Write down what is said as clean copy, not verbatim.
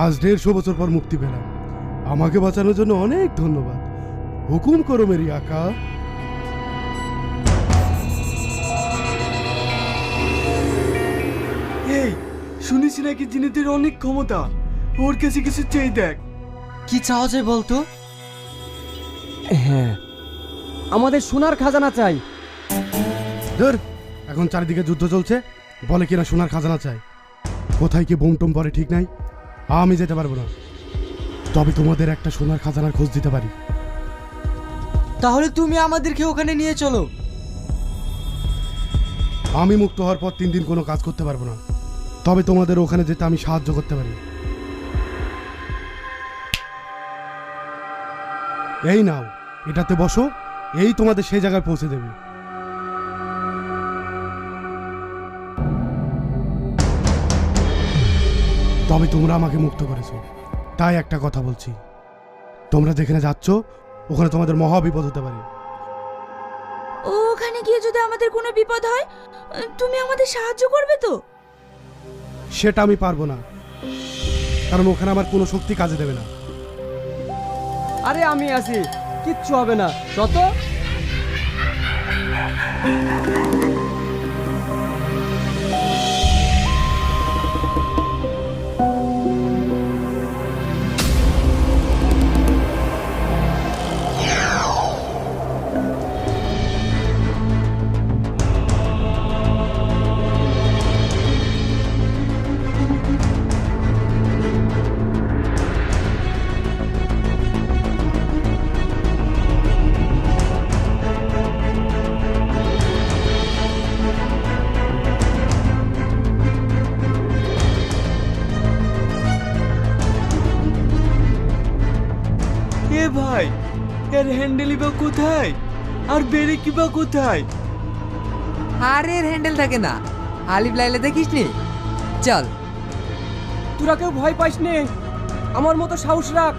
আজ 150 বছর পর মুক্তি পেলাম। আমাকে বাঁচানোর জন্য অনেক ধন্যবাদ। হুকুম করো মেরি আকা। এই শুনেছি নাকি জিনেদের অনেক ক্ষমতা, ওর কাছে কিছু চেয়ে দেখ। কি চাও যায় বলতো? হ্যাঁ, আমাদের সোনার খাজানা চাই। ধর, এখন চারিদিকে যুদ্ধ চলছে, বলে কিনা সোনার খাজানা চাই। কোথায় কি বোম টোম পরে ঠিক নাই। আমি যেতে পারবো না, তবে তোমাদের একটা সোনার খাজানার খোঁজ দিতে পারি। তাহলে তুমি আমাদেরকে ওখানে নিয়ে চলো। আমি মুক্ত হওয়ার পর 3 দিন কোনো কাজ করতে পারবো না, তবে তোমাদের ওখানে যেতে আমি সাহায্য করতে পারি। এই নাও, এটাতে বসো, এই তোমাদের সেই জায়গায় পৌঁছে দেবে। তবে তোমরা আমাকে মুক্ত করেছো, তাই একটা কথা বলছি, তোমরা যেখানে যাচ্ছ ওখানে তোমাদের মহা বিপদ হতে পারে। ওখানে গিয়ে যদি আমাদের কোনো বিপদ হয়, তুমি আমাদের সাহায্য করবে তো? সেটা আমি পারবো না, কারণ ওখানে আমার কোনো শক্তি কাজে দেবে না। আরে আমি আছি, কিচ্ছু হবে না। যত এ ভাই, এর হ্যান্ডেলই বা কোথায়, আর বেরে কি বা কোথায়? আরে এর হ্যান্ডেল থাকে না, আলিফ লাইলা দেখিস নি? চল। তোরা কেউ ভয় পাইস নে, আমার মতো সাহস রাখ।